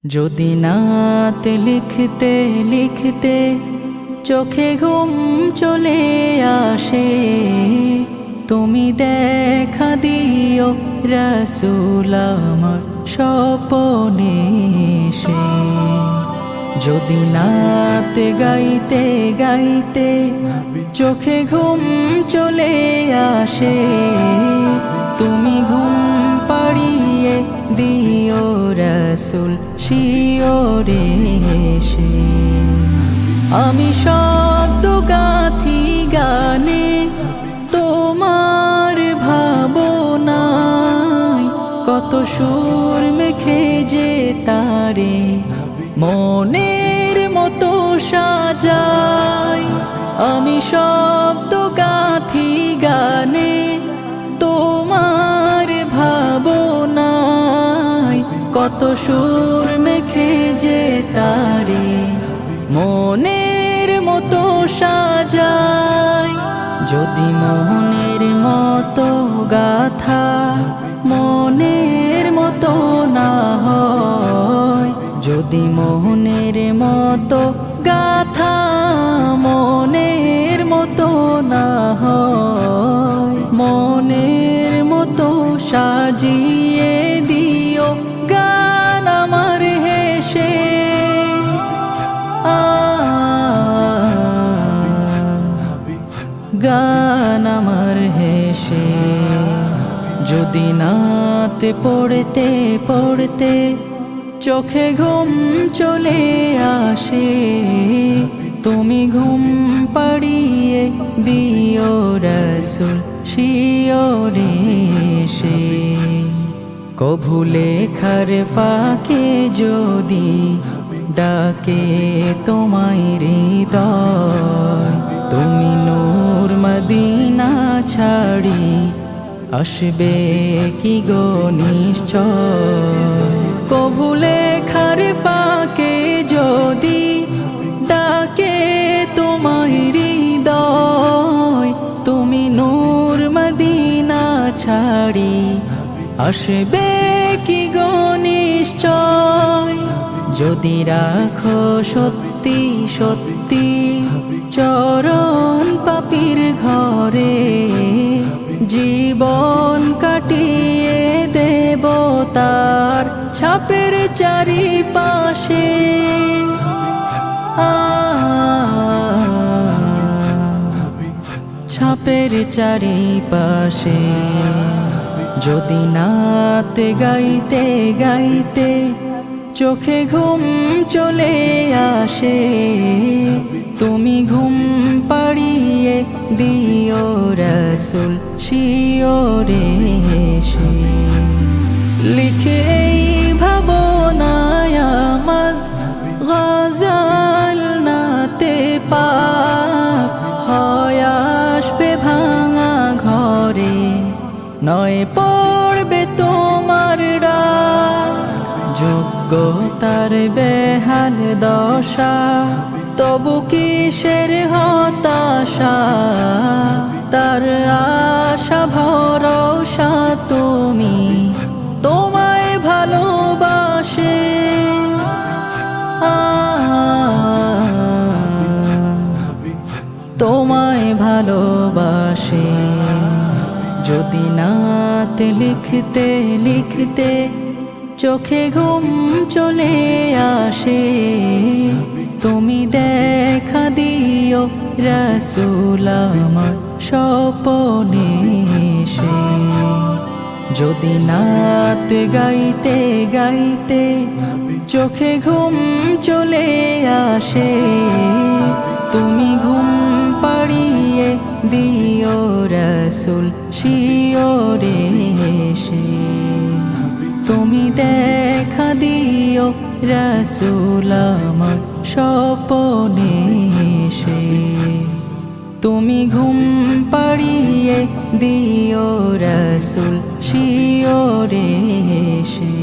যদি নাত লিখতে লিখতে চোখে ঘুম চলে আসে, তুমি দেখা দিও রাসূল আমার স্বপ্নে এসে। যদি নাত গাইতে গাইতে চোখে ঘুম চলে আসে, তুমি ঘুম পাড়িয়ে দিও রাসূল শিওরে এসে। আমি শব্দ গাথি গানে তোমার ভাবনায়, কত সুর মেখে যে তারে মনের মতো সাজাই। আমি শব্দ গাথি গানে তোমার ভাবনায়, কত সুর মেখে যে তারে মনের মতো সাজাই। যদি মনের মতো গাথা মনের মতো না হয়, যদি মনের মতো গাথা মনের মতো না হয়, মনের মতো সাজিয়ে দিও গান আমার হেসে। গান আমার হেসে। যদি নাত পড়তে পড়তে চোখে ঘুম চলে আসে, তুমি ঘুম পাড়িয়ে দিও রাসূল শিওরে এসে। কভু লেখার ফাঁকে যদি ডাকে তোমায় হৃদয়, তুমি নূর মদিনা ছাড়ি আসবে কি গো নিশ্চয়। কভু লেখার ফাঁকে যদি ডাকে তোমায় হৃদয়, তুমি নূর মদিনা ছাড়ি আসবে কি গো নিশ্চয়। যদি রাখো সত্যি সত্যি চরণ পাপীর ঘরে, জীবন কাটিয়ে দেব তার ছাপের চারিপাশে। ছাপের চারিপাশে। যদি নাত গাইতে গাইতে চোখে ঘুম চলে আসে, তুমি ঘুম পাড়িয়ে দিও রাসূল শিওরে এসে। লিখে এই ভাবনায় আমদ গজল নাতে পাক, হয় আসবে ভাঙা ঘরে, নয় পড়বে তোমার ডাক। যোগ্যতার বেহাল দশা, তবু কিসের হতাশা, তার আশা ভরসা তুমি, তোমায় ভালোবাসে। তোমায় ভালোবাসে। যদি নাত লিখতে লিখতে চোখে ঘুম চলে আসে, তুমি দেখা দিও রাসূল আমার স্বপ্নে এসে। যদি নাত গাইতে গাইতে চোখে ঘুম চলে আসে, তুমি ঘুম পাড়িয়ে দিও রাসূল শিওরে এসে। তুমি দেখা দিও রাসূল আমার স্বপ্নে এসে। তুমি ঘুম পাড়িয়ে দিও রাসূল শিওরে এসে।